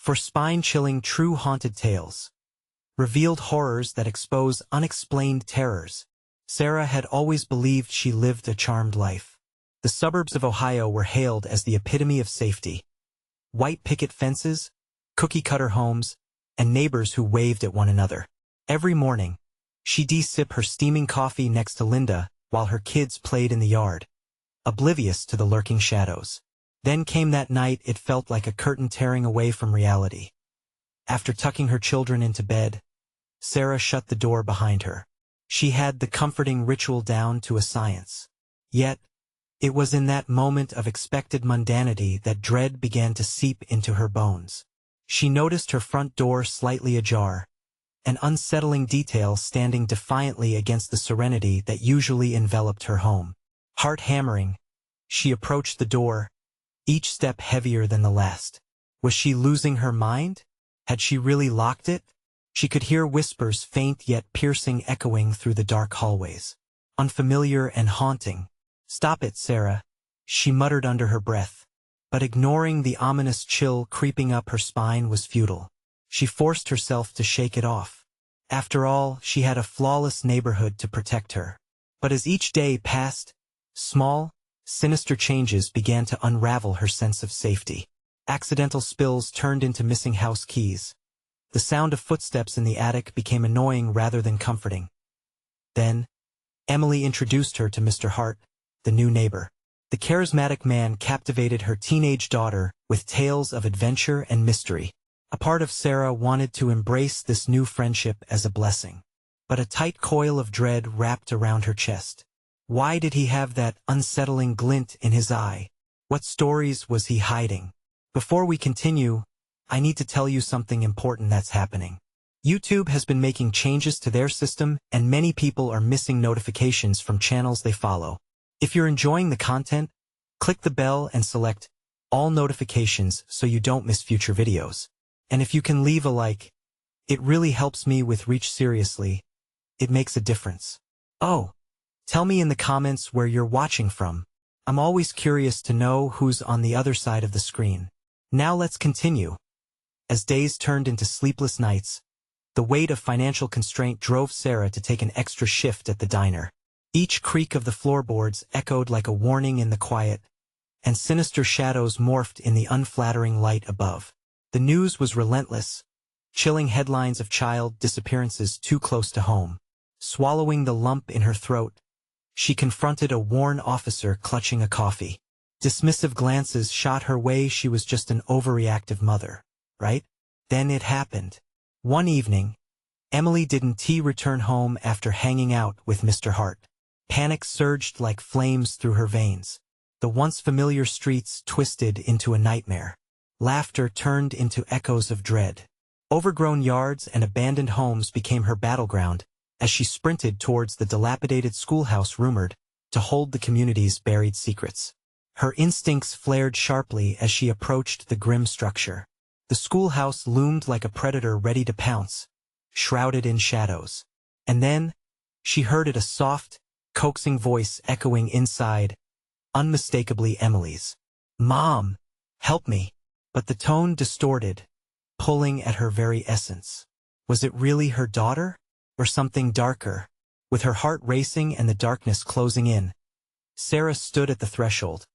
for spine-chilling true haunted tales. Revealed horrors that expose unexplained terrors. Sarah had always believed she lived a charmed life. The suburbs of Ohio were hailed as the epitome of safety. White picket fences, cookie-cutter homes, and neighbors who waved at one another. Every morning, she'd sip her steaming coffee next to Linda while her kids played in the yard, oblivious to the lurking shadows. Then came that night it felt like a curtain tearing away from reality. After tucking her children into bed, Sarah shut the door behind her. She had the comforting ritual down to a science. Yet, it was in that moment of expected mundanity that dread began to seep into her bones. She noticed her front door slightly ajar, an unsettling detail standing defiantly against the serenity that usually enveloped her home. Heart hammering, she approached the door, each step heavier than the last. Was she losing her mind? Had she really locked it? She could hear whispers, faint yet piercing, echoing through the dark hallways. Unfamiliar and haunting. "Stop it, Sarah," she muttered under her breath. But ignoring the ominous chill creeping up her spine was futile. She forced herself to shake it off. After all, she had a flawless neighborhood to protect her. But as each day passed, small, sinister changes began to unravel her sense of safety. Accidental spills turned into missing house keys. The sound of footsteps in the attic became annoying rather than comforting. Then, Emily introduced her to Mr. Hart, the new neighbor. The charismatic man captivated her teenage daughter with tales of adventure and mystery. A part of Sarah wanted to embrace this new friendship as a blessing. But a tight coil of dread wrapped around her chest. Why did he have that unsettling glint in his eye? What stories was he hiding? Before we continue, I need to tell you something important that's happening. YouTube has been making changes to their system, and many people are missing notifications from channels they follow. If you're enjoying the content, click the bell and select all notifications so you don't miss future videos. And if you can leave a like, it really helps me with reach. Seriously, it makes a difference. Oh, tell me in the comments where you're watching from. I'm always curious to know who's on the other side of the screen. Now let's continue. As days turned into sleepless nights, the weight of financial constraint drove Sarah to take an extra shift at the diner. Each creak of the floorboards echoed like a warning in the quiet, and sinister shadows morphed in the unflattering light above. The news was relentless, chilling headlines of child disappearances too close to home. Swallowing the lump in her throat, she confronted a worn officer clutching a coffee. Dismissive glances shot her way. She was just an overreactive mother, right? Then it happened. One evening, Emily didn't return home after hanging out with Mr. Hart. Panic surged like flames through her veins. The once familiar streets twisted into a nightmare. Laughter turned into echoes of dread. Overgrown yards and abandoned homes became her battleground as she sprinted towards the dilapidated schoolhouse rumored to hold the community's buried secrets. Her instincts flared sharply as she approached the grim structure. The schoolhouse loomed like a predator ready to pounce, shrouded in shadows. And then, she heard it, a soft, coaxing voice echoing inside, unmistakably Emily's. "Mom, help me." But the tone distorted, pulling at her very essence. Was it really her daughter? Or something darker? With her heart racing and the darkness closing in, Sarah stood at the threshold,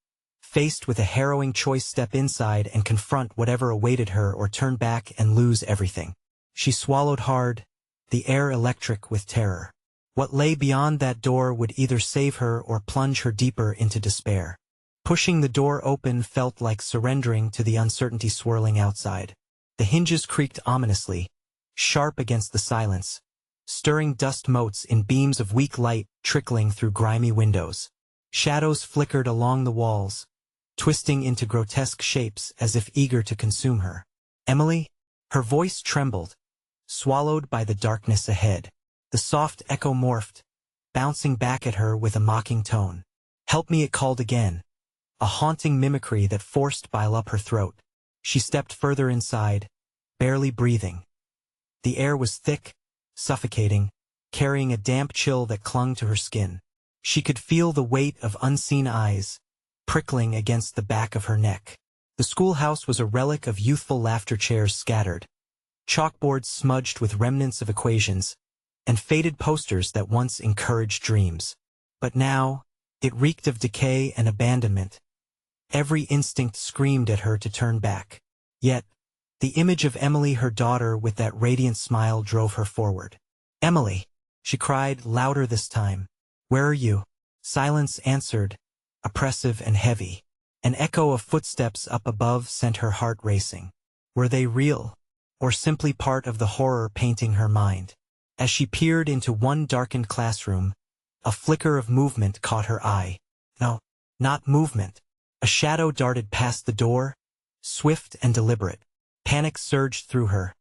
faced with a harrowing choice: step inside and confront whatever awaited her, or turn back and lose everything. She swallowed hard, the air electric with terror. What lay beyond that door would either save her or plunge her deeper into despair. Pushing the door open felt like surrendering to the uncertainty swirling outside. The hinges creaked ominously, sharp against the silence, stirring dust motes in beams of weak light trickling through grimy windows. Shadows flickered along the walls, twisting into grotesque shapes as if eager to consume her. "Emily?" Her voice trembled, swallowed by the darkness ahead. The soft echo morphed, bouncing back at her with a mocking tone. "Help me," it called again, a haunting mimicry that forced bile up her throat. She stepped further inside, barely breathing. The air was thick, suffocating, carrying a damp chill that clung to her skin. She could feel the weight of unseen eyes, prickling against the back of her neck. The schoolhouse was a relic of youthful laughter, chairs scattered, chalkboards smudged with remnants of equations, and faded posters that once encouraged dreams. But now, it reeked of decay and abandonment. Every instinct screamed at her to turn back. Yet, the image of Emily, her daughter, with that radiant smile drove her forward. "Emily!" she cried, louder this time. "Where are you?" Silence answered, oppressive and heavy. An echo of footsteps up above sent her heart racing. Were they real, or simply part of the horror painting her mind? As she peered into one darkened classroom, a flicker of movement caught her eye. No, not movement. A shadow darted past the door, swift and deliberate. Panic surged through her.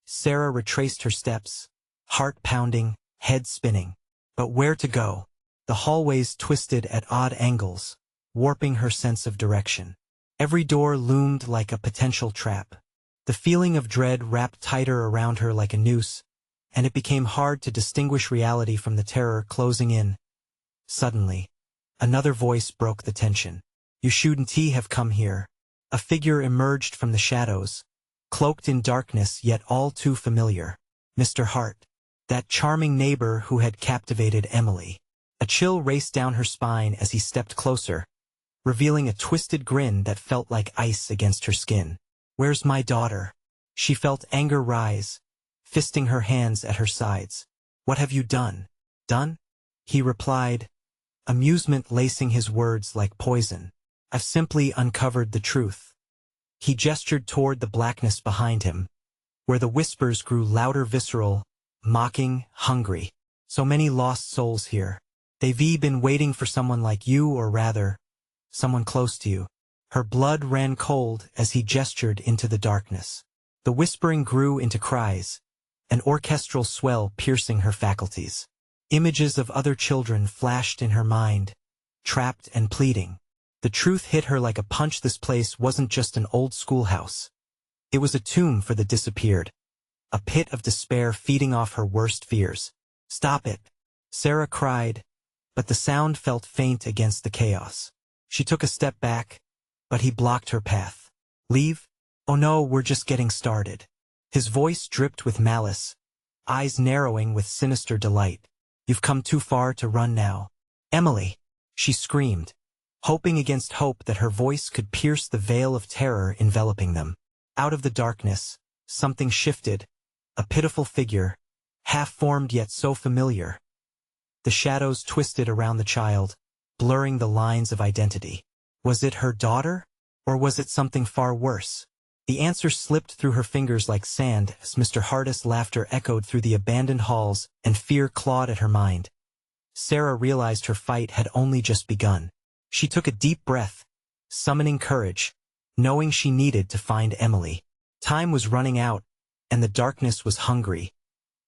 Sarah retraced her steps, heart pounding, head spinning. But where to go? The hallways twisted at odd angles, warping her sense of direction. Every door loomed like a potential trap. The feeling of dread wrapped tighter around her like a noose, and it became hard to distinguish reality from the terror closing in. Suddenly, another voice broke the tension. "You shouldn't have come here." A figure emerged from the shadows, cloaked in darkness yet all too familiar. Mr. Hart, that charming neighbor who had captivated Emily. A chill raced down her spine as he stepped closer, revealing a twisted grin that felt like ice against her skin. "Where's my daughter?" She felt anger rise, fisting her hands at her sides. "What have you done?" "Done?" he replied, amusement lacing his words like poison. "I've simply uncovered the truth." He gestured toward the blackness behind him, where the whispers grew louder, visceral, mocking, hungry. "So many lost souls here. They've been waiting for someone like you, or rather, someone close to you." Her blood ran cold as he gestured into the darkness. The whispering grew into cries, an orchestral swell piercing her faculties. Images of other children flashed in her mind, trapped and pleading. The truth hit her like a punch. This place wasn't just an old schoolhouse. It was a tomb for the disappeared, a pit of despair feeding off her worst fears. "Stop it!" Sarah cried, but the sound felt faint against the chaos. She took a step back, but he blocked her path. "Leave? Oh no, we're just getting started." His voice dripped with malice, eyes narrowing with sinister delight. "You've come too far to run now." "Emily!" she screamed, hoping against hope that her voice could pierce the veil of terror enveloping them. Out of the darkness, something shifted, a pitiful figure, half-formed yet so familiar. The shadows twisted around the child, blurring the lines of identity. Was it her daughter, or was it something far worse? The answer slipped through her fingers like sand as Mr. Hart's laughter echoed through the abandoned halls and fear clawed at her mind. Sarah realized her fight had only just begun. She took a deep breath, summoning courage, knowing she needed to find Emily. Time was running out, and the darkness was hungry.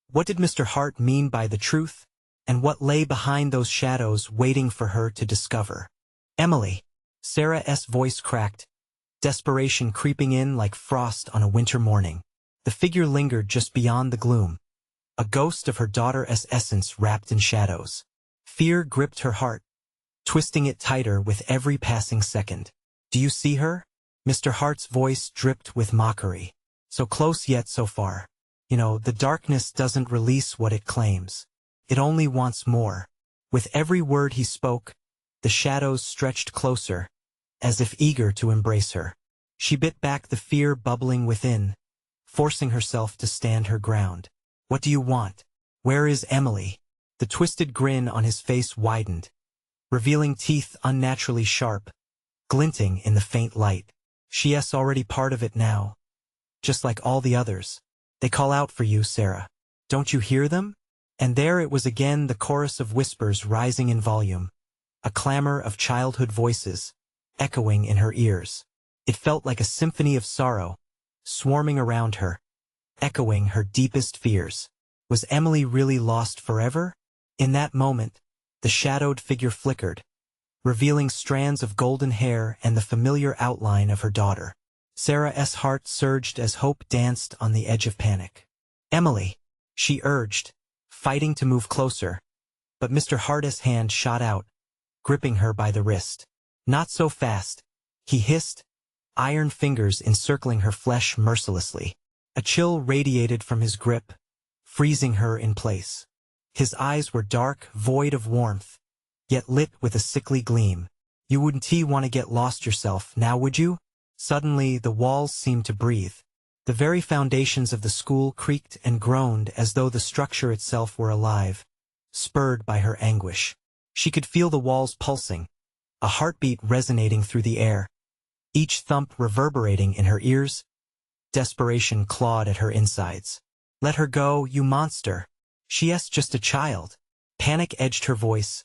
What did Mr. Hart mean by the truth, and what lay behind those shadows waiting for her to discover? "Emily!" Sarah's voice cracked, desperation creeping in like frost on a winter morning. The figure lingered just beyond the gloom, a ghost of her daughter's essence wrapped in shadows. Fear gripped her heart, twisting it tighter with every passing second. "Do you see her?" Mr. Hart's voice dripped with mockery. "So close yet so far. You know, the darkness doesn't release what it claims. It only wants more." With every word he spoke, the shadows stretched closer, as if eager to embrace her. She bit back the fear bubbling within, forcing herself to stand her ground. "What do you want? Where is Emily?" The twisted grin on his face widened, revealing teeth unnaturally sharp, glinting in the faint light. "She's already part of it now, just like all the others. They call out for you, Sarah. Don't you hear them?" And there it was again, the chorus of whispers rising in volume, a clamor of childhood voices, echoing in her ears. It felt like a symphony of sorrow, swarming around her, echoing her deepest fears. Was Emily really lost forever? In that moment, the shadowed figure flickered, revealing strands of golden hair and the familiar outline of her daughter. Sarah's heart surged as hope danced on the edge of panic. "Emily!" she urged, fighting to move closer, but Mr. Hart's hand shot out, gripping her by the wrist. "Not so fast," he hissed, iron fingers encircling her flesh mercilessly. A chill radiated from his grip, freezing her in place. His eyes were dark, void of warmth, yet lit with a sickly gleam. You wouldn't want to get lost yourself, now would you? Suddenly, the walls seemed to breathe. The very foundations of the school creaked and groaned as though the structure itself were alive, spurred by her anguish. She could feel the walls pulsing, a heartbeat resonating through the air, each thump reverberating in her ears. Desperation clawed at her insides. Let her go, you monster. She's just a child. Panic edged her voice,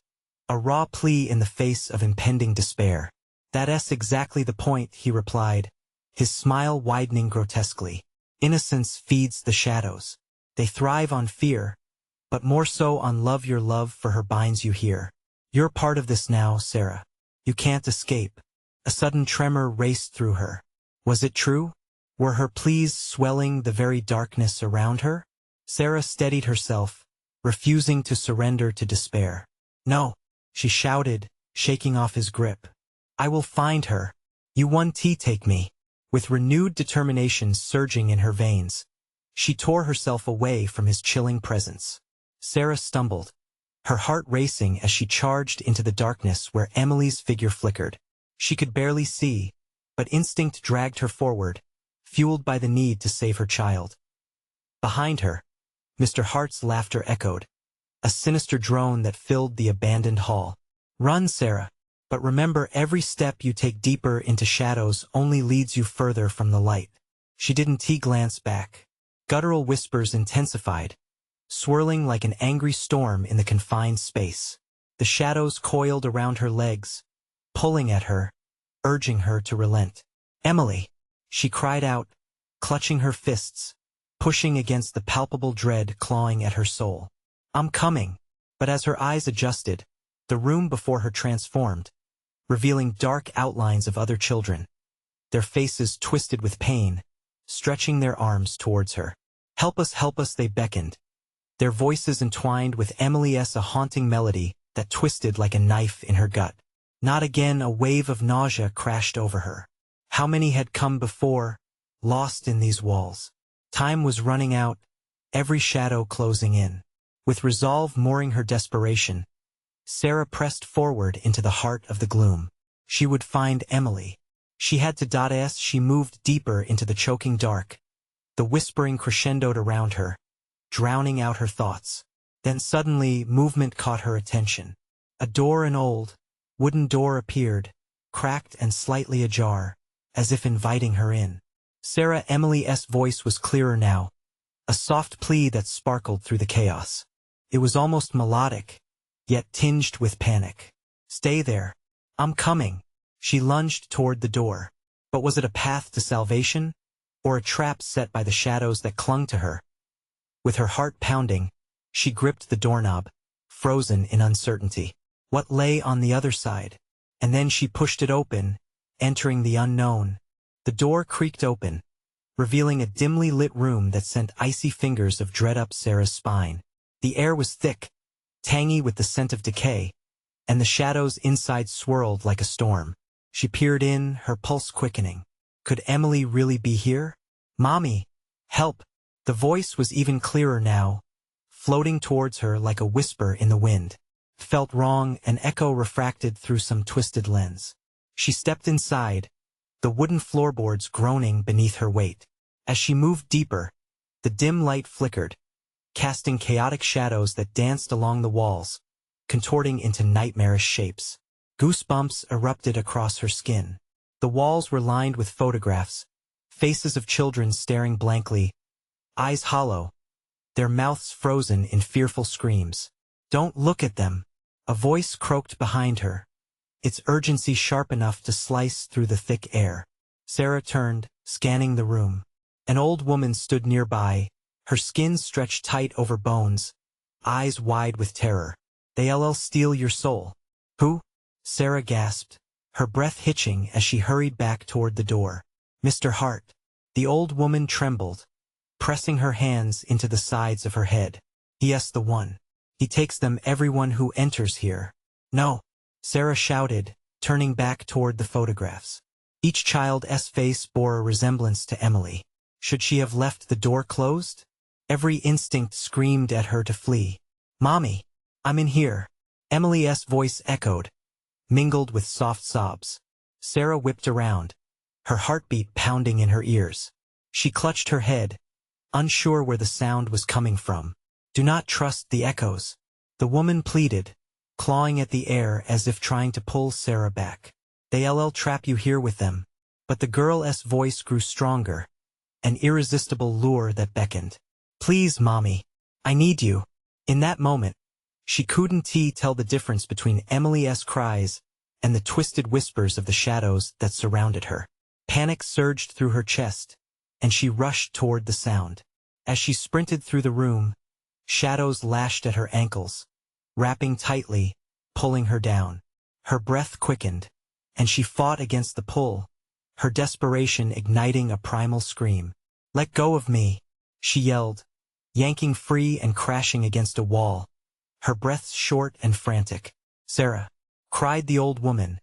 a raw plea in the face of impending despair. That's exactly the point, he replied, his smile widening grotesquely. Innocence feeds the shadows. They thrive on fear, but more so on love. Your love for her binds you here. You're part of this now, Sarah. You can't escape. A sudden tremor raced through her. Was it true? Were her pleas swelling the very darkness around her? Sarah steadied herself, refusing to surrender to despair. No, she shouted, shaking off his grip. I will find her. You won't take me. With renewed determination surging in her veins, she tore herself away from his chilling presence. Sarah stumbled, her heart racing as she charged into the darkness where Emily's figure flickered. She could barely see, but instinct dragged her forward, fueled by the need to save her child. Behind her, Mr. Hart's laughter echoed, a sinister drone that filled the abandoned hall. Run, Sarah, but remember, every step you take deeper into shadows only leads you further from the light. She didn't glance back. Guttural whispers intensified, swirling like an angry storm in the confined space. The shadows coiled around her legs, pulling at her, urging her to relent. Emily, she cried out, clutching her fists, pushing against the palpable dread clawing at her soul. I'm coming. But as her eyes adjusted, the room before her transformed, revealing dark outlines of other children, their faces twisted with pain, stretching their arms towards her. Help us, they beckoned, their voices entwined with Emily's a haunting melody that twisted like a knife in her gut. Not again. A wave of nausea crashed over her. How many had come before, lost in these walls? Time was running out, every shadow closing in. With resolve mooring her desperation, Sarah pressed forward into the heart of the gloom. She would find Emily. She had to. As she moved deeper into the choking dark, the whispering crescendoed around her, drowning out her thoughts. Then suddenly, movement caught her attention. A door, an old, wooden door, appeared, cracked and slightly ajar, as if inviting her in. Emily's voice was clearer now, a soft plea that sparkled through the chaos. It was almost melodic, yet tinged with panic. Stay there. I'm coming. She lunged toward the door. But was it a path to salvation, or a trap set by the shadows that clung to her? With her heart pounding, she gripped the doorknob, frozen in uncertainty. What lay on the other side? And then she pushed it open, entering the unknown. The door creaked open, revealing a dimly lit room that sent icy fingers of dread up Sarah's spine. The air was thick, tangy with the scent of decay, and the shadows inside swirled like a storm. She peered in, her pulse quickening. Could Emily really be here? Mommy, help! The voice was even clearer now, floating towards her like a whisper in the wind. It felt wrong, an echo refracted through some twisted lens. She stepped inside, the wooden floorboards groaning beneath her weight. As she moved deeper, the dim light flickered, casting chaotic shadows that danced along the walls, contorting into nightmarish shapes. Goosebumps erupted across her skin. The walls were lined with photographs, faces of children staring blankly, eyes hollow, their mouths frozen in fearful screams. Don't look at them, a voice croaked behind her, its urgency sharp enough to slice through the thick air. Sarah turned, scanning the room. An old woman stood nearby, her skin stretched tight over bones, eyes wide with terror. They'll steal your soul. Who? Sarah gasped, her breath hitching as she hurried back toward the door. Mr. Hart. The old woman trembled, pressing her hands into the sides of her head. Yes, the one. He takes them, everyone who enters here. No, Sarah shouted, turning back toward the photographs. Each child's face bore a resemblance to Emily. Should she have left the door closed? Every instinct screamed at her to flee. "Mommy, I'm in here," Emily's voice echoed, mingled with soft sobs. Sarah whipped around, her heartbeat pounding in her ears. She clutched her head, unsure where the sound was coming from. "Do not trust the echoes," the woman pleaded, clawing at the air as if trying to pull Sarah back. "They'll trap you here with them." But the girl's voice grew stronger, an irresistible lure that beckoned. "Please, Mommy, I need you." In that moment, she couldn't tell the difference between Emily's cries and the twisted whispers of the shadows that surrounded her. Panic surged through her chest, and she rushed toward the sound. As she sprinted through the room, shadows lashed at her ankles, wrapping tightly, pulling her down. Her breath quickened, and she fought against the pull, her desperation igniting a primal scream. "Let go of me," she yelled, yanking free and crashing against a wall, her breath short and frantic. "Sarah," cried the old woman,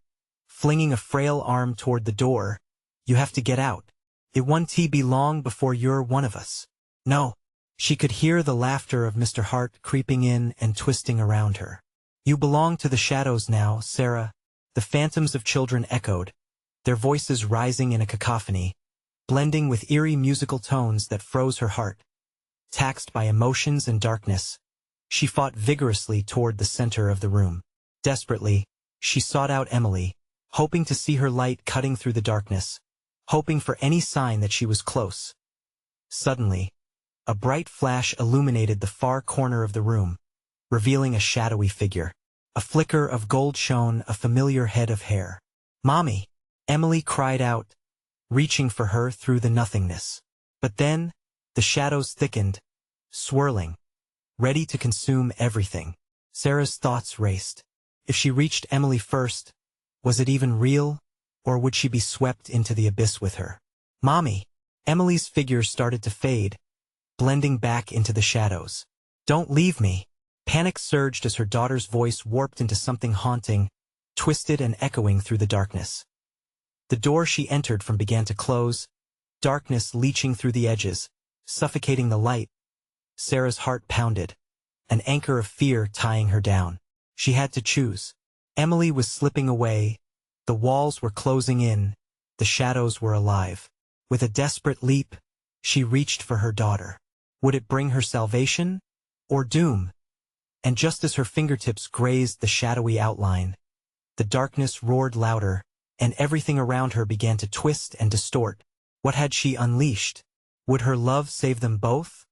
flinging a frail arm toward the door, "you have to get out. It won't be long before you're one of us." "No." She could hear the laughter of Mr. Hart creeping in and twisting around her. "You belong to the shadows now, Sarah," the phantoms of children echoed, their voices rising in a cacophony, blending with eerie musical tones that froze her heart. Taxed by emotions and darkness, she fought vigorously toward the center of the room. Desperately, she sought out Emily, hoping to see her light cutting through the darkness, hoping for any sign that she was close. Suddenly, a bright flash illuminated the far corner of the room, revealing a shadowy figure. A flicker of gold shone a familiar head of hair. "Mommy!" Emily cried out, reaching for her through the nothingness. But then, the shadows thickened, swirling, ready to consume everything. Sarah's thoughts raced. If she reached Emily first, was it even real, or would she be swept into the abyss with her? "Mommy!" Emily's figure started to fade, blending back into the shadows. "Don't leave me!" Panic surged as her daughter's voice warped into something haunting, twisted and echoing through the darkness. The door she entered from began to close, darkness leaching through the edges, suffocating the light. Sarah's heart pounded, an anchor of fear tying her down. She had to choose. Emily was slipping away, the walls were closing in, the shadows were alive. With a desperate leap, she reached for her daughter. Would it bring her salvation, or doom? And just as her fingertips grazed the shadowy outline, the darkness roared louder, and everything around her began to twist and distort. What had she unleashed? Would her love save them both?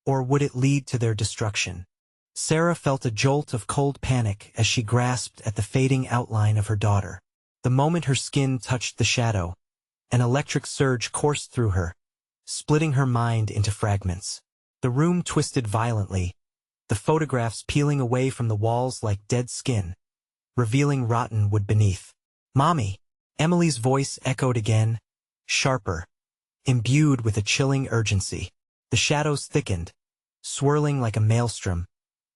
Or would it lead to their destruction? Sarah felt a jolt of cold panic as she grasped at the fading outline of her daughter. The moment her skin touched the shadow, an electric surge coursed through her, splitting her mind into fragments. The room twisted violently, the photographs peeling away from the walls like dead skin, revealing rotten wood beneath. "Mommy!" Emily's voice echoed again, sharper, imbued with a chilling urgency. The shadows thickened, swirling like a maelstrom,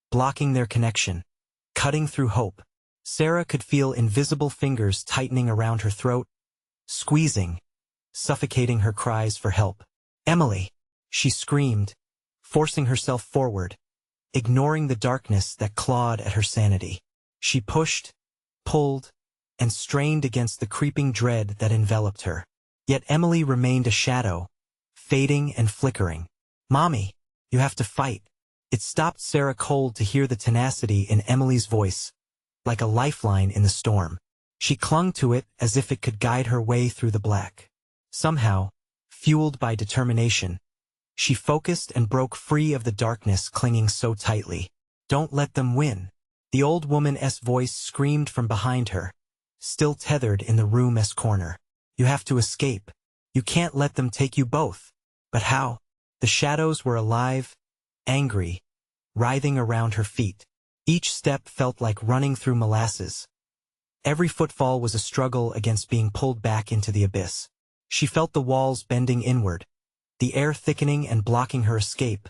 blocking their connection, cutting through hope. Sarah could feel invisible fingers tightening around her throat, squeezing, suffocating her cries for help. "Emily!" she screamed, forcing herself forward, ignoring the darkness that clawed at her sanity. She pushed, pulled, and strained against the creeping dread that enveloped her. Yet Emily remained a shadow, fading and flickering. "Mommy, you have to fight." It stopped Sarah cold to hear the tenacity in Emily's voice, like a lifeline in the storm. She clung to it as if it could guide her way through the black. Somehow, fueled by determination, she focused and broke free of the darkness clinging so tightly. "Don't let them win," the old woman's voice screamed from behind her, still tethered in the room's corner. "You have to escape. You can't let them take you both." But how? The shadows were alive, angry, writhing around her feet. Each step felt like running through molasses. Every footfall was a struggle against being pulled back into the abyss. She felt the walls bending inward, the air thickening and blocking her escape.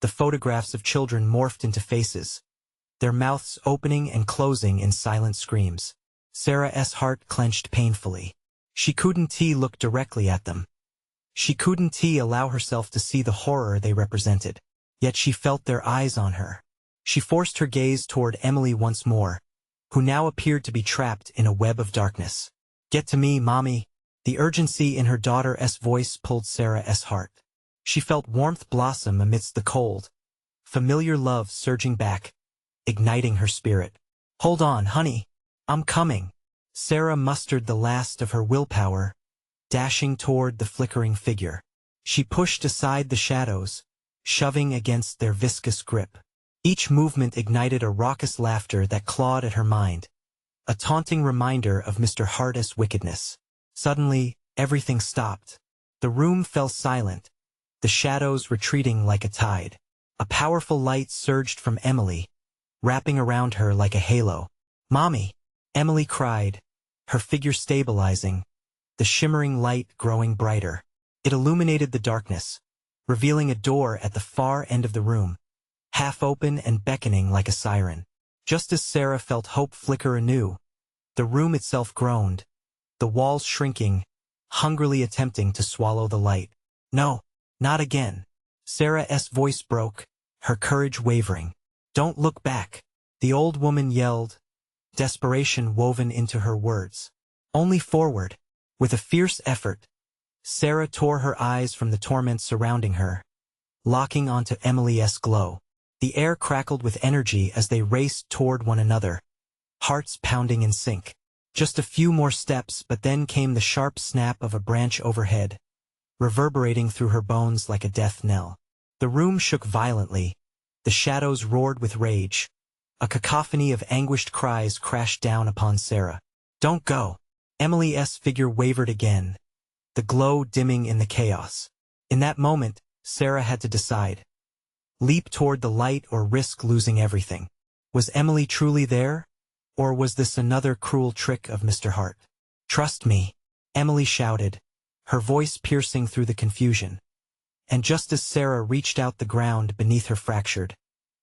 The photographs of children morphed into faces, their mouths opening and closing in silent screams. Sarah's heart clenched painfully. She couldn't look directly at them. She couldn't allow herself to see the horror they represented. Yet she felt their eyes on her. She forced her gaze toward Emily once more, who now appeared to be trapped in a web of darkness. "Get to me, Mommy." The urgency in her daughter's voice pulled Sarah's heart. She felt warmth blossom amidst the cold, familiar love surging back, igniting her spirit. "Hold on, honey. I'm coming." Sarah mustered the last of her willpower, dashing toward the flickering figure. She pushed aside the shadows, shoving against their viscous grip. Each movement ignited a raucous laughter that clawed at her mind, a taunting reminder of Mr. Hart's wickedness. Suddenly, everything stopped. The room fell silent, the shadows retreating like a tide. A powerful light surged from Emily, wrapping around her like a halo. "Mommy!" Emily cried, her figure stabilizing, the shimmering light growing brighter. It illuminated the darkness, revealing a door at the far end of the room, half open and beckoning like a siren. Just as Sarah felt hope flicker anew, the room itself groaned, the walls shrinking, hungrily attempting to swallow the light. "No, not again." Sarah's voice broke, her courage wavering. "Don't look back," the old woman yelled, desperation woven into her words. "Only forward." With a fierce effort, Sarah tore her eyes from the torment surrounding her, locking onto Emily's glow. The air crackled with energy as they raced toward one another, hearts pounding in sync. Just a few more steps, but then came the sharp snap of a branch overhead, reverberating through her bones like a death knell. The room shook violently, the shadows roared with rage. A cacophony of anguished cries crashed down upon Sarah. "Don't go." Emily's figure wavered again, the glow dimming in the chaos. In that moment, Sarah had to decide. Leap toward the light or risk losing everything. Was Emily truly there? Or was this another cruel trick of Mr. Hart? "Trust me," Emily shouted, her voice piercing through the confusion. And just as Sarah reached out, the ground beneath her fractured,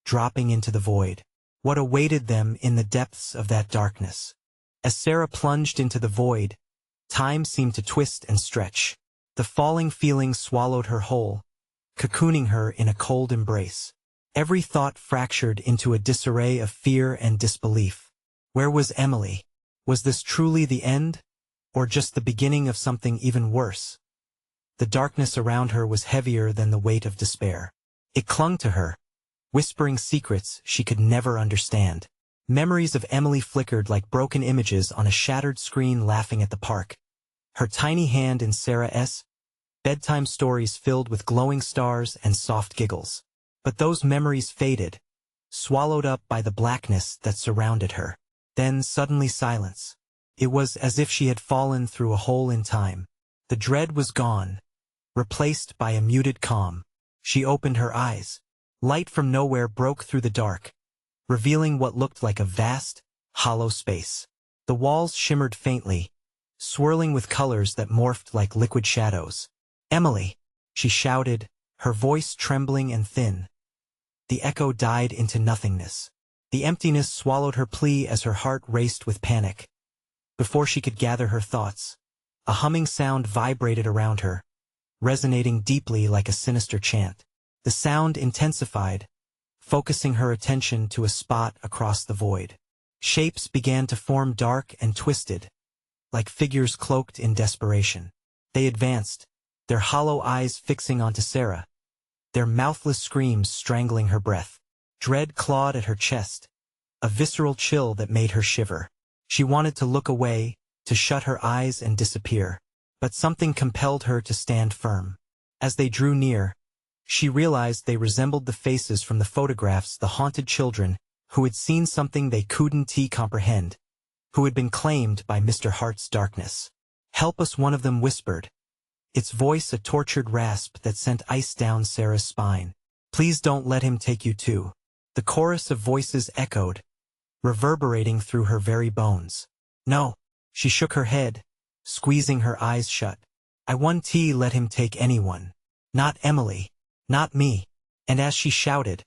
dropping into the void. What awaited them in the depths of that darkness? As Sarah plunged into the void, time seemed to twist and stretch. The falling feeling swallowed her whole, cocooning her in a cold embrace. Every thought fractured into a disarray of fear and disbelief. Where was Emily? Was this truly the end? Or just the beginning of something even worse? The darkness around her was heavier than the weight of despair. It clung to her, whispering secrets she could never understand. Memories of Emily flickered like broken images on a shattered screen, laughing at the park. Her tiny hand in Sarah's, bedtime stories filled with glowing stars and soft giggles. But those memories faded, swallowed up by the blackness that surrounded her. Then suddenly silence. It was as if she had fallen through a hole in time. The dread was gone, replaced by a muted calm. She opened her eyes. Light from nowhere broke through the dark, revealing what looked like a vast, hollow space. The walls shimmered faintly, swirling with colors that morphed like liquid shadows. "Emily!" she shouted, her voice trembling and thin. The echo died into nothingness. The emptiness swallowed her plea as her heart raced with panic. Before she could gather her thoughts, a humming sound vibrated around her, resonating deeply like a sinister chant. The sound intensified, focusing her attention to a spot across the void. Shapes began to form, dark and twisted, like figures cloaked in desperation. They advanced, their hollow eyes fixing onto Sarah, their mouthless screams strangling her breath. Dread clawed at her chest, a visceral chill that made her shiver. She wanted to look away, to shut her eyes and disappear. But something compelled her to stand firm. As they drew near, she realized they resembled the faces from the photographs, the haunted children who had seen something they couldn't comprehend, who had been claimed by Mr. Hart's darkness. "Help us," one of them whispered, its voice a tortured rasp that sent ice down Sarah's spine. "Please don't let him take you too." The chorus of voices echoed, reverberating through her very bones. "No." She shook her head, squeezing her eyes shut. "I won't let him take anyone. Not Emily. Not me." And as she shouted,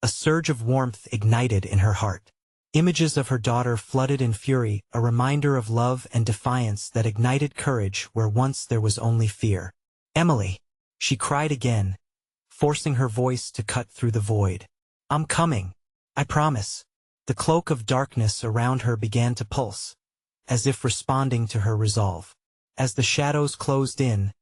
a surge of warmth ignited in her heart. Images of her daughter flooded in fury, a reminder of love and defiance that ignited courage where once there was only fear. "Emily!" she cried again, forcing her voice to cut through the void. "I'm coming. I promise." The cloak of darkness around her began to pulse, as if responding to her resolve. As the shadows closed in,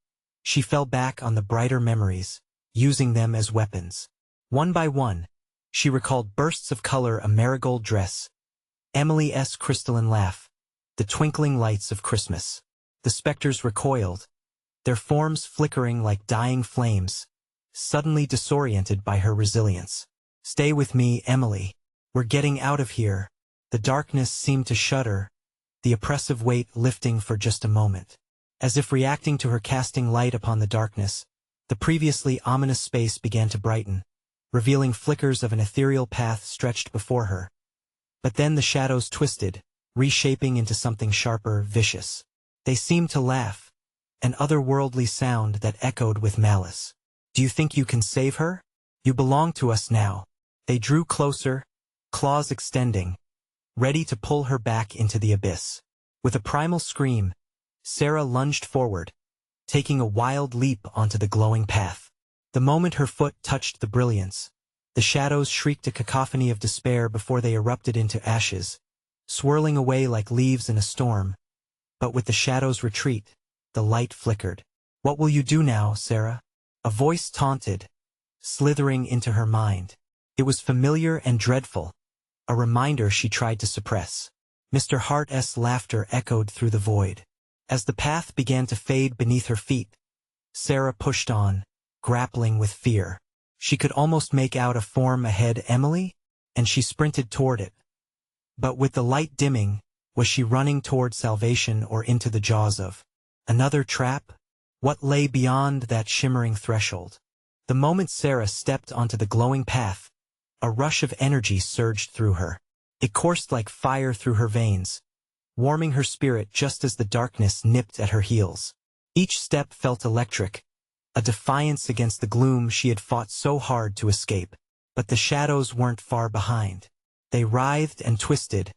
she fell back on the brighter memories, using them as weapons. One by one, she recalled bursts of color: a marigold dress, Emily's crystalline laugh, the twinkling lights of Christmas. The specters recoiled, their forms flickering like dying flames, suddenly disoriented by her resilience. "Stay with me, Emily. We're getting out of here." The darkness seemed to shudder, the oppressive weight lifting for just a moment. As if reacting to her casting light upon the darkness, the previously ominous space began to brighten, revealing flickers of an ethereal path stretched before her. But then the shadows twisted, reshaping into something sharper, vicious. They seemed to laugh, an otherworldly sound that echoed with malice. "Do you think you can save her? You belong to us now." They drew closer, claws extending, ready to pull her back into the abyss. With a primal scream, Sarah lunged forward, taking a wild leap onto the glowing path. The moment her foot touched the brilliance, the shadows shrieked a cacophony of despair before they erupted into ashes, swirling away like leaves in a storm. But with the shadows' retreat, the light flickered. "What will you do now, Sarah?" A voice taunted, slithering into her mind. It was familiar and dreadful, a reminder she tried to suppress. Mr. Hart's laughter echoed through the void. As the path began to fade beneath her feet, Sarah pushed on, grappling with fear. She could almost make out a form ahead. "Emily?" And she sprinted toward it. But with the light dimming, was she running toward salvation or into the jaws of another trap? What lay beyond that shimmering threshold? The moment Sarah stepped onto the glowing path, a rush of energy surged through her. It coursed like fire through her veins, warming her spirit just as the darkness nipped at her heels. Each step felt electric, a defiance against the gloom she had fought so hard to escape. But the shadows weren't far behind. They writhed and twisted,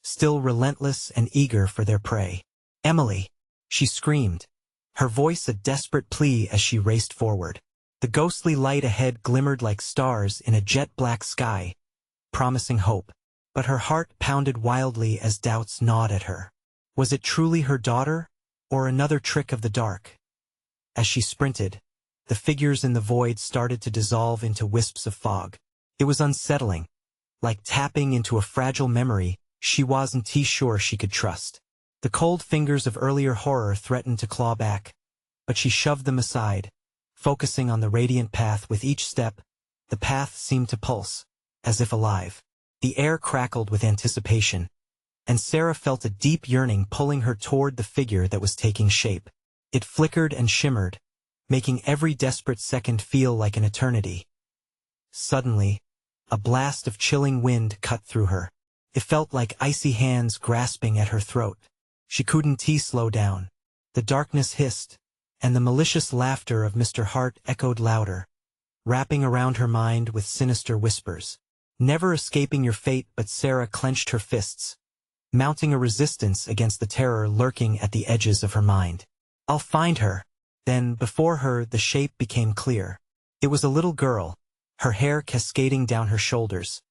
still relentless and eager for their prey. "Emily!" she screamed, her voice a desperate plea as she raced forward. The ghostly light ahead glimmered like stars in a jet-black sky, promising hope. But her heart pounded wildly as doubts gnawed at her. Was it truly her daughter, or another trick of the dark? As she sprinted, the figures in the void started to dissolve into wisps of fog. It was unsettling, like tapping into a fragile memory she wasn't sure she could trust. The cold fingers of earlier horror threatened to claw back, but she shoved them aside, focusing on the radiant path. With each step, the path seemed to pulse, as if alive. The air crackled with anticipation, and Sarah felt a deep yearning pulling her toward the figure that was taking shape. It flickered and shimmered, making every desperate second feel like an eternity. Suddenly, a blast of chilling wind cut through her. It felt like icy hands grasping at her throat. She couldn't slow down. The darkness hissed, and the malicious laughter of Mr. Hart echoed louder, wrapping around her mind with sinister whispers. Never escaping your fate. But Sarah clenched her fists, mounting a resistance against the terror lurking at the edges of her mind. "I'll find her." Then, before her, the shape became clear. It was a little girl, her hair cascading down her shoulders,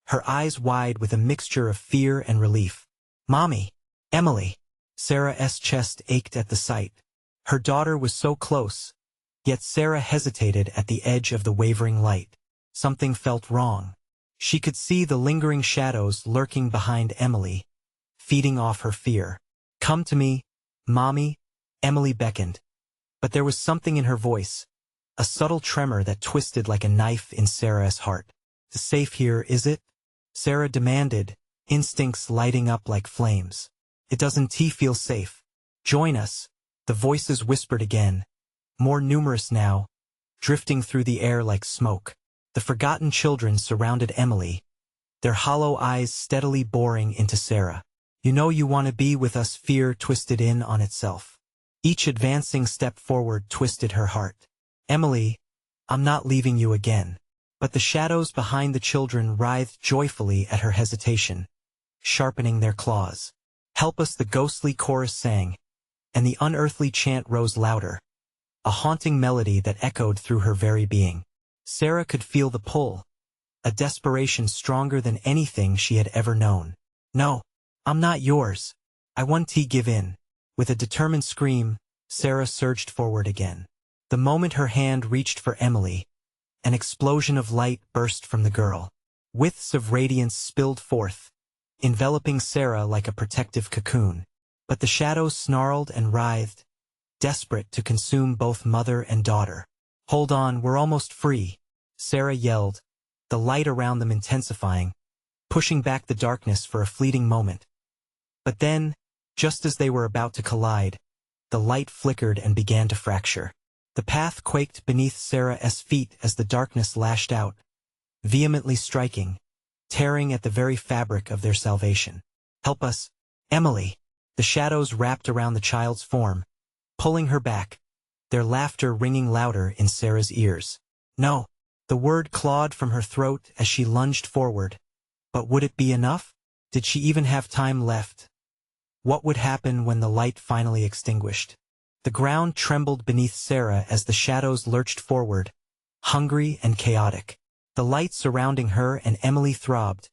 her eyes wide with a mixture of fear and relief. "Mommy! Emily!" Sarah's chest ached at the sight. Her daughter was so close, yet Sarah hesitated at the edge of the wavering light. Something felt wrong. She could see the lingering shadows lurking behind Emily, feeding off her fear. "Come to me, Mommy," Emily beckoned. But there was something in her voice, a subtle tremor that twisted like a knife in Sarah's heart. "It's safe here, is it?" Sarah demanded, instincts lighting up like flames. "It doesn't feel safe. Join us," the voices whispered again, more numerous now, drifting through the air like smoke. The forgotten children surrounded Emily, their hollow eyes steadily boring into Sarah. "You know you want to be with us." Fear twisted in on itself. Each advancing step forward twisted her heart. "Emily, I'm not leaving you again." But the shadows behind the children writhed joyfully at her hesitation, sharpening their claws. "Help us," the ghostly chorus sang, and the unearthly chant rose louder, a haunting melody that echoed through her very being. Sarah could feel the pull, a desperation stronger than anything she had ever known. "No, I'm not yours. I won't give in." With a determined scream, Sarah surged forward again. The moment her hand reached for Emily, an explosion of light burst from the girl. Wisps of radiance spilled forth, enveloping Sarah like a protective cocoon. But the shadows snarled and writhed, desperate to consume both mother and daughter. "Hold on, we're almost free," Sarah yelled, the light around them intensifying, pushing back the darkness for a fleeting moment. But then, just as they were about to collide, the light flickered and began to fracture. The path quaked beneath Sarah's feet as the darkness lashed out, vehemently striking, tearing at the very fabric of their salvation. "Help us, Emily!" The shadows wrapped around the child's form, pulling her back, their laughter ringing louder in Sarah's ears. "No!" The word clawed from her throat as she lunged forward. But would it be enough? Did she even have time left? What would happen when the light finally extinguished? The ground trembled beneath Sarah as the shadows lurched forward, hungry and chaotic. The light surrounding her and Emily throbbed,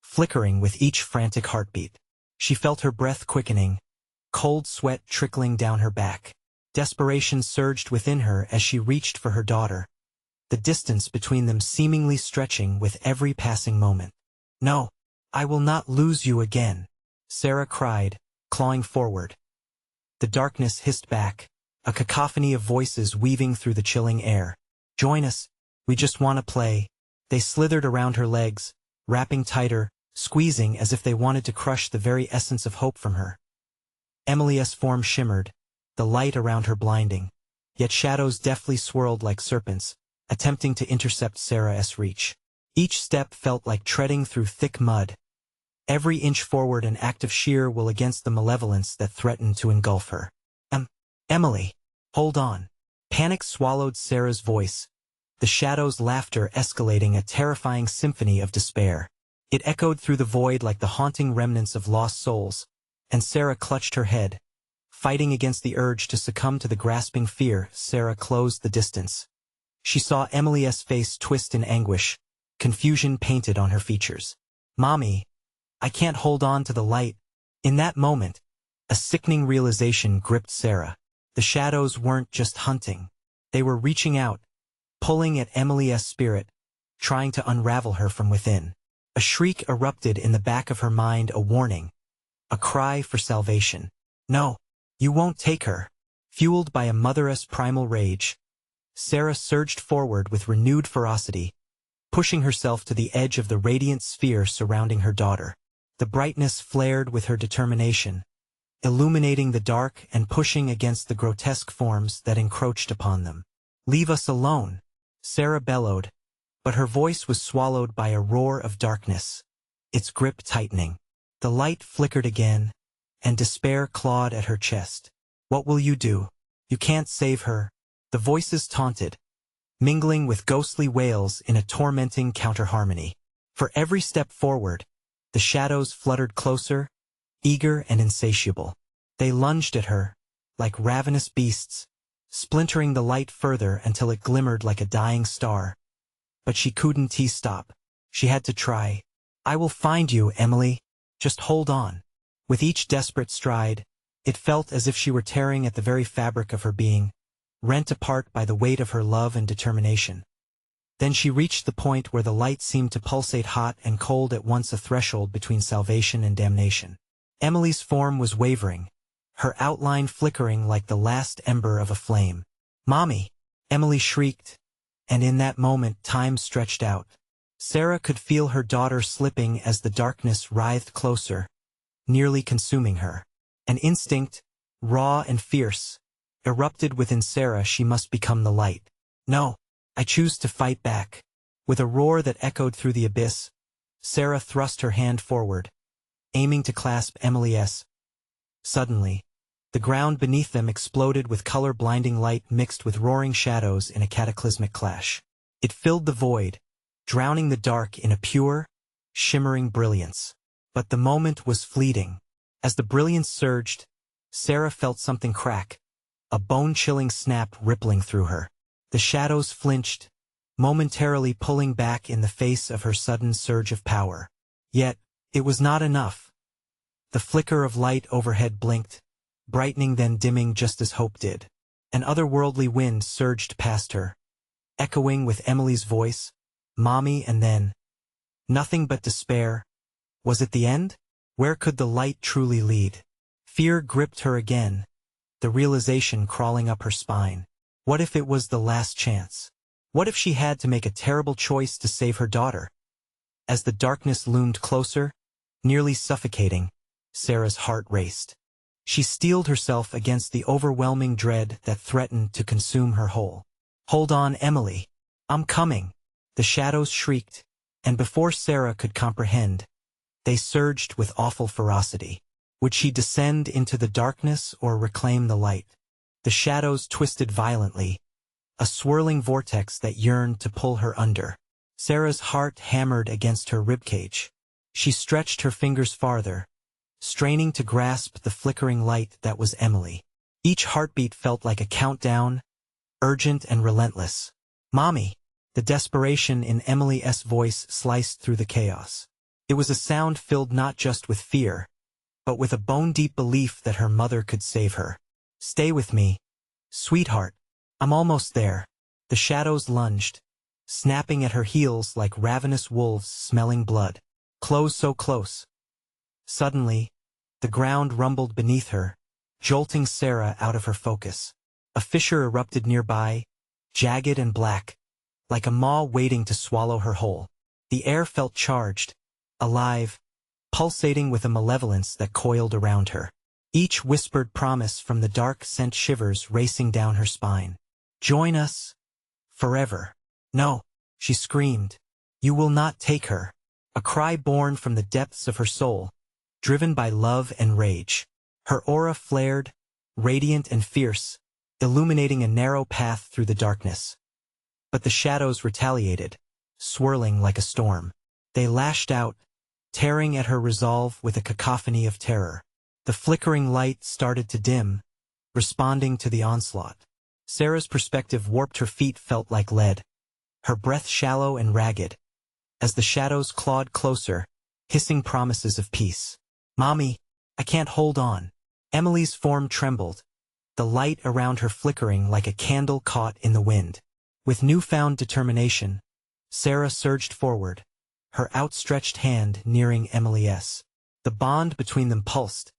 flickering with each frantic heartbeat. She felt her breath quickening, cold sweat trickling down her back. Desperation surged within her as she reached for her daughter, the distance between them seemingly stretching with every passing moment. "No, I will not lose you again," Sarah cried, clawing forward. The darkness hissed back, a cacophony of voices weaving through the chilling air. "Join us, we just want to play." They slithered around her legs, wrapping tighter, squeezing as if they wanted to crush the very essence of hope from her. Emily's form shimmered, the light around her blinding, yet shadows deftly swirled like serpents, attempting to intercept Sarah's reach. Each step felt like treading through thick mud, every inch forward an act of sheer will against the malevolence that threatened to engulf her. Emily, hold on." Panic swallowed Sarah's voice, the shadows' laughter escalating a terrifying symphony of despair. It echoed through the void like the haunting remnants of lost souls, and Sarah clutched her head. Fighting against the urge to succumb to the grasping fear, Sarah closed the distance. She saw Emily's face twist in anguish, confusion painted on her features. "Mommy, I can't hold on to the light." In that moment, a sickening realization gripped Sarah. The shadows weren't just hunting. They were reaching out, pulling at Emily's spirit, trying to unravel her from within. A shriek erupted in the back of her mind, a warning, a cry for salvation. "No, you won't take her." Fueled by a mother's primal rage, Sarah surged forward with renewed ferocity, pushing herself to the edge of the radiant sphere surrounding her daughter. The brightness flared with her determination, illuminating the dark and pushing against the grotesque forms that encroached upon them. "Leave us alone," Sarah bellowed, but her voice was swallowed by a roar of darkness, its grip tightening. The light flickered again, and despair clawed at her chest. "What will you do? You can't save her," the voices taunted, mingling with ghostly wails in a tormenting counterharmony. For every step forward, the shadows fluttered closer, eager and insatiable. They lunged at her, like ravenous beasts, splintering the light further until it glimmered like a dying star. But she couldn't stop. She had to try. "I will find you, Emily. Just hold on." With each desperate stride, it felt as if she were tearing at the very fabric of her being, rent apart by the weight of her love and determination. Then she reached the point where the light seemed to pulsate hot and cold at once, a threshold between salvation and damnation. Emily's form was wavering, her outline flickering like the last ember of a flame. "Mommy!" Emily shrieked, and in that moment time stretched out. Sarah could feel her daughter slipping as the darkness writhed closer, nearly consuming her. An instinct, raw and fierce, erupted within Sarah. She must become the light. "No, I choose to fight back." With a roar that echoed through the abyss, Sarah thrust her hand forward, aiming to clasp Emily's. Suddenly, the ground beneath them exploded with color-blinding light mixed with roaring shadows in a cataclysmic clash. It filled the void, drowning the dark in a pure, shimmering brilliance. But the moment was fleeting. As the brilliance surged, Sarah felt something crack, a bone-chilling snap rippling through her. The shadows flinched, momentarily pulling back in the face of her sudden surge of power. Yet, it was not enough. The flicker of light overhead blinked, brightening then dimming just as hope did. An otherworldly wind surged past her, echoing with Emily's voice, "Mommy," and then, nothing but despair. Was it the end? Where could the light truly lead? Fear gripped her again, the realization crawling up her spine. What if it was the last chance? What if she had to make a terrible choice to save her daughter? As the darkness loomed closer, nearly suffocating, Sarah's heart raced. She steeled herself against the overwhelming dread that threatened to consume her whole. "Hold on, Emily. I'm coming." The shadows shrieked, and before Sarah could comprehend, they surged with awful ferocity. Would she descend into the darkness or reclaim the light? The shadows twisted violently, a swirling vortex that yearned to pull her under. Sarah's heart hammered against her ribcage. She stretched her fingers farther, straining to grasp the flickering light that was Emily. Each heartbeat felt like a countdown, urgent and relentless. "Mommy!" The desperation in Emily's voice sliced through the chaos. It was a sound filled not just with fear, but with a bone-deep belief that her mother could save her. "Stay with me, sweetheart. I'm almost there." The shadows lunged, snapping at her heels like ravenous wolves smelling blood. Close, so close. Suddenly, the ground rumbled beneath her, jolting Sarah out of her focus. A fissure erupted nearby, jagged and black, like a maw waiting to swallow her whole. The air felt charged, alive, pulsating with a malevolence that coiled around her. Each whispered promise from the dark sent shivers racing down her spine. "Join us. Forever." "No," she screamed. "You will not take her." A cry born from the depths of her soul, driven by love and rage. Her aura flared, radiant and fierce, illuminating a narrow path through the darkness. But the shadows retaliated, swirling like a storm. They lashed out, tearing at her resolve with a cacophony of terror. The flickering light started to dim, responding to the onslaught. Sarah's perspective warped, her feet felt like lead, her breath shallow and ragged, as the shadows clawed closer, hissing promises of peace. "Mommy, I can't hold on." Emily's form trembled, the light around her flickering like a candle caught in the wind. With newfound determination, Sarah surged forward, her outstretched hand nearing Emily's. The bond between them pulsed,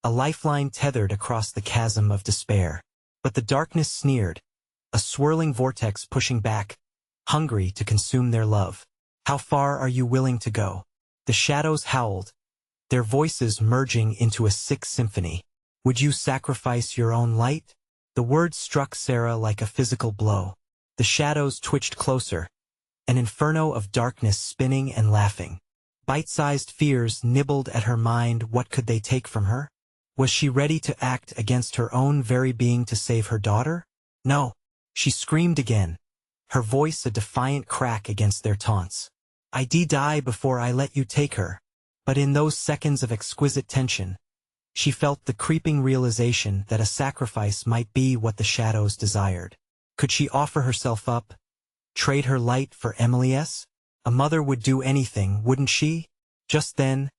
a lifeline tethered across the chasm of despair. But the darkness sneered, a swirling vortex pushing back, hungry to consume their love. "How far are you willing to go?" The shadows howled, their voices merging into a sick symphony. "Would you sacrifice your own light?" The words struck Sarah like a physical blow. The shadows twitched closer, an inferno of darkness spinning and laughing. Bite-sized fears nibbled at her mind. What could they take from her? Was she ready to act against her own very being to save her daughter? "No," she screamed again, her voice a defiant crack against their taunts. "I'd die before I let you take her." But in those seconds of exquisite tension, she felt the creeping realization that a sacrifice might be what the shadows desired. Could she offer herself up, trade her light for Emily's? A mother would do anything, wouldn't she? Just then,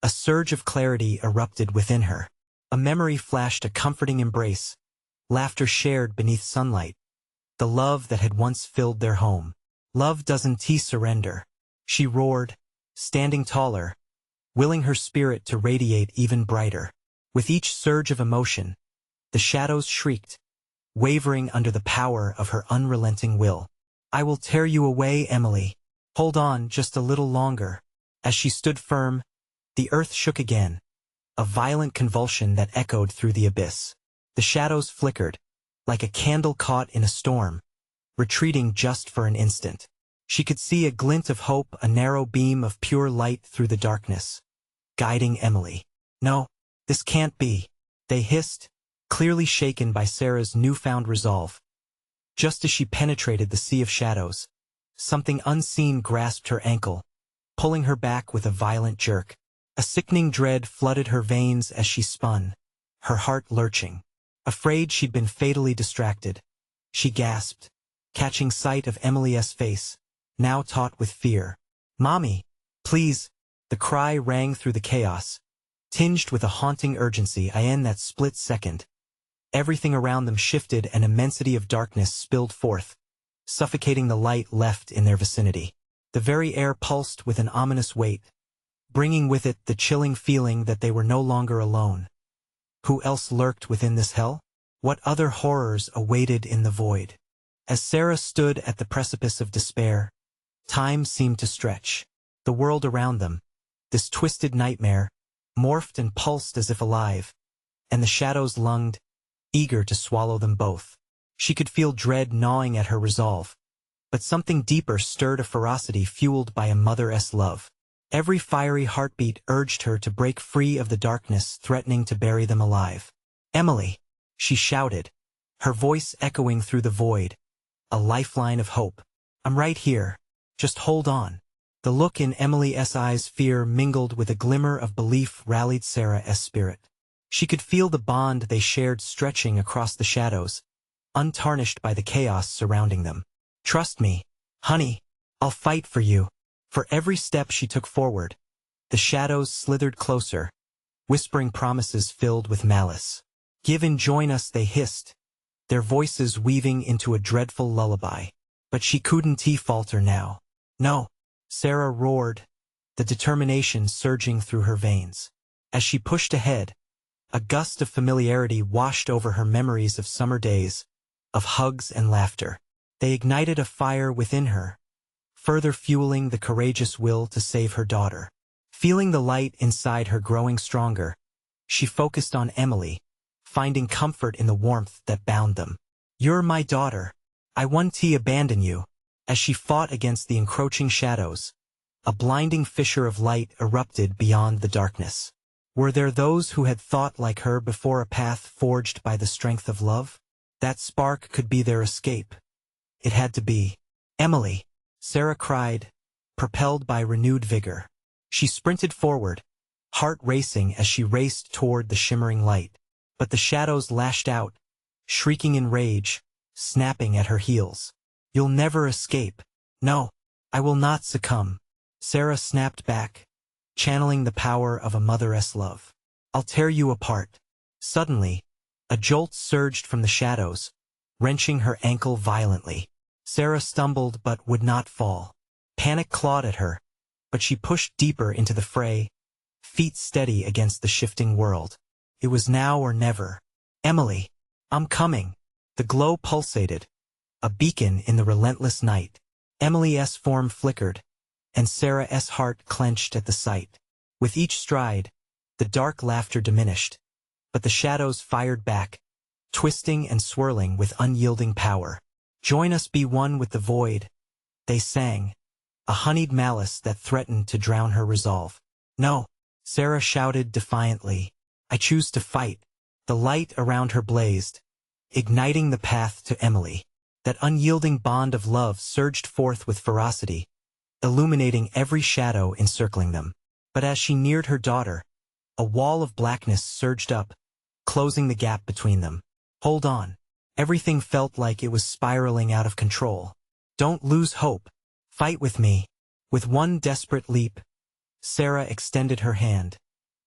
a surge of clarity erupted within her. A memory flashed, a comforting embrace, laughter shared beneath sunlight, the love that had once filled their home. "Love doesn't surrender," she roared, standing taller, willing her spirit to radiate even brighter. With each surge of emotion, the shadows shrieked, wavering under the power of her unrelenting will. "I will tear you away, Emily. Hold on just a little longer." As she stood firm, the earth shook again, a violent convulsion that echoed through the abyss. The shadows flickered, like a candle caught in a storm, retreating just for an instant. She could see a glint of hope, a narrow beam of pure light through the darkness, guiding Emily. "No, this can't be," they hissed, clearly shaken by Sarah's newfound resolve. Just as she penetrated the sea of shadows, something unseen grasped her ankle, pulling her back with a violent jerk. A sickening dread flooded her veins as she spun, her heart lurching. Afraid she'd been fatally distracted, she gasped, catching sight of Emily's face, now taut with fear. "Mommy, please!" The cry rang through the chaos, tinged with a haunting urgency. In that split second, everything around them shifted. An immensity of darkness spilled forth, suffocating the light left in their vicinity. The very air pulsed with an ominous weight, bringing with it the chilling feeling that they were no longer alone. Who else lurked within this hell? What other horrors awaited in the void? As Sarah stood at the precipice of despair, time seemed to stretch. The world around them, this twisted nightmare, morphed and pulsed as if alive, and the shadows lunged, eager to swallow them both. She could feel dread gnawing at her resolve, but something deeper stirred, a ferocity fueled by a mother's love. Every fiery heartbeat urged her to break free of the darkness threatening to bury them alive. "Emily!" she shouted, her voice echoing through the void, a lifeline of hope. "I'm right here. Just hold on." The look in Emily's eyes, fear mingled with a glimmer of belief, rallied Sarah's spirit. She could feel the bond they shared stretching across the shadows, untarnished by the chaos surrounding them. "Trust me, honey. I'll fight for you." For every step she took forward, the shadows slithered closer, whispering promises filled with malice. "Give and join us," they hissed, their voices weaving into a dreadful lullaby. But she couldn't falter now. "No," Sarah roared, the determination surging through her veins. As she pushed ahead, a gust of familiarity washed over her, memories of summer days, of hugs and laughter. They ignited a fire within her, further fueling the courageous will to save her daughter. Feeling the light inside her growing stronger, she focused on Emily, finding comfort in the warmth that bound them. "You're my daughter. I won't abandon you." As she fought against the encroaching shadows, a blinding fissure of light erupted beyond the darkness. Were there those who had thought like her before, a path forged by the strength of love? That spark could be their escape. It had to be. "Emily!" Sarah cried, propelled by renewed vigor. She sprinted forward, heart racing as she raced toward the shimmering light. But the shadows lashed out, shrieking in rage, snapping at her heels. "You'll never escape." "No, I will not succumb," Sarah snapped back, channeling the power of a mother's love. "I'll tear you apart." Suddenly, a jolt surged from the shadows, wrenching her ankle violently. Sarah stumbled but would not fall. Panic clawed at her, but she pushed deeper into the fray, feet steady against the shifting world. It was now or never. "Emily, I'm coming." The glow pulsated, a beacon in the relentless night. Emily's form flickered, and Sarah's heart clenched at the sight. With each stride, the dark laughter diminished, but the shadows fired back, twisting and swirling with unyielding power. "Join us, be one with the void," they sang, a honeyed malice that threatened to drown her resolve. "No," Sarah shouted defiantly. "I choose to fight." The light around her blazed, igniting the path to Emily. That unyielding bond of love surged forth with ferocity, illuminating every shadow encircling them. But as she neared her daughter, a wall of blackness surged up, closing the gap between them. "Hold on." Everything felt like it was spiraling out of control. "Don't lose hope. Fight with me." With one desperate leap, Sarah extended her hand,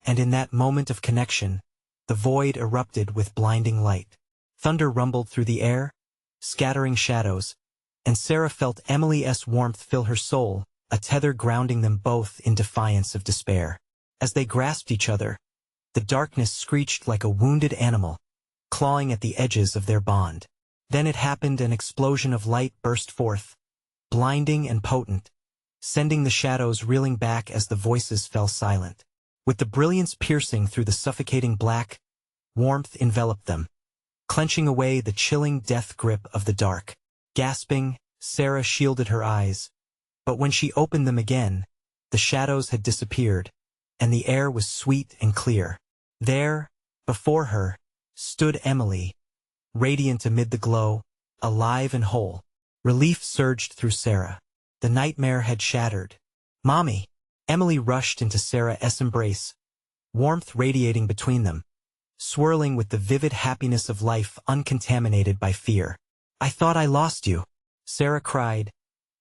and in that moment of connection, the void erupted with blinding light. Thunder rumbled through the air, scattering shadows, and Sarah felt Emily's warmth fill her soul, a tether grounding them both in defiance of despair. As they grasped each other, the darkness screeched like a wounded animal, clawing at the edges of their bond. Then it happened. An explosion of light burst forth, blinding and potent, sending the shadows reeling back as the voices fell silent. With the brilliance piercing through the suffocating black, warmth enveloped them, clenching away the chilling death grip of the dark. Gasping, Sarah shielded her eyes, but when she opened them again, the shadows had disappeared, and the air was sweet and clear. There, before her, stood Emily, radiant amid the glow, alive and whole. Relief surged through Sarah. The nightmare had shattered. "Mommy!" Emily rushed into Sarah's embrace, warmth radiating between them, swirling with the vivid happiness of life uncontaminated by fear. "I thought I lost you," Sarah cried,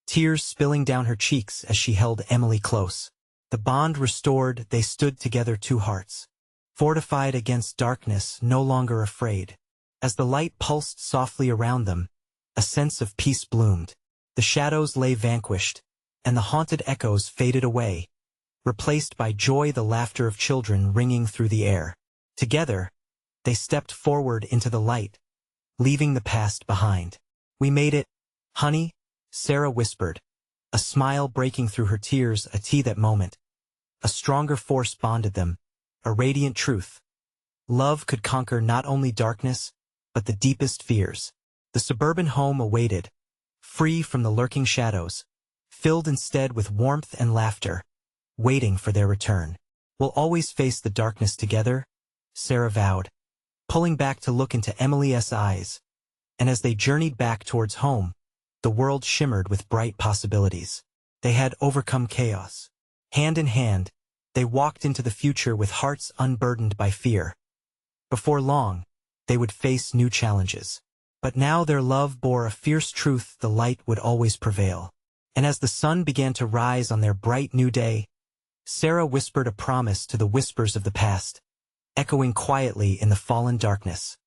tears spilling down her cheeks as she held Emily close. The bond restored, they stood together, two hearts, fortified against darkness, no longer afraid. As the light pulsed softly around them, a sense of peace bloomed. The shadows lay vanquished, and the haunted echoes faded away, replaced by joy, the laughter of children ringing through the air. Together, they stepped forward into the light, leaving the past behind. "We made it, honey," Sarah whispered, a smile breaking through her tears. That moment, a stronger force bonded them, a radiant truth. Love could conquer not only darkness, but the deepest fears. The suburban home awaited, free from the lurking shadows, filled instead with warmth and laughter, waiting for their return. "We'll always face the darkness together," Sarah vowed, pulling back to look into Emily's eyes. And as they journeyed back towards home, the world shimmered with bright possibilities. They had overcome chaos. Hand in hand, they walked into the future with hearts unburdened by fear. Before long, they would face new challenges. But now their love bore a fierce truth: the light would always prevail. And as the sun began to rise on their bright new day, Sarah whispered a promise to the whispers of the past, echoing quietly in the fallen darkness.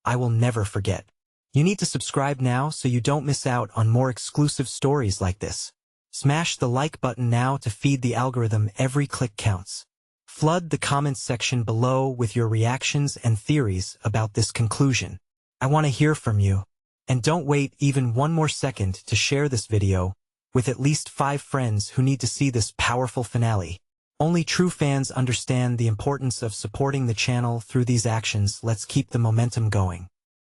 "I will never forget." You need to subscribe now so you don't miss out on more exclusive stories like this. Smash the like button now to feed the algorithm. Every click counts. Flood the comments section below with your reactions and theories about this conclusion. I want to hear from you. And don't wait even one more second to share this video with at least 5 friends who need to see this powerful finale. Only true fans understand the importance of supporting the channel through these actions. Let's keep the momentum going.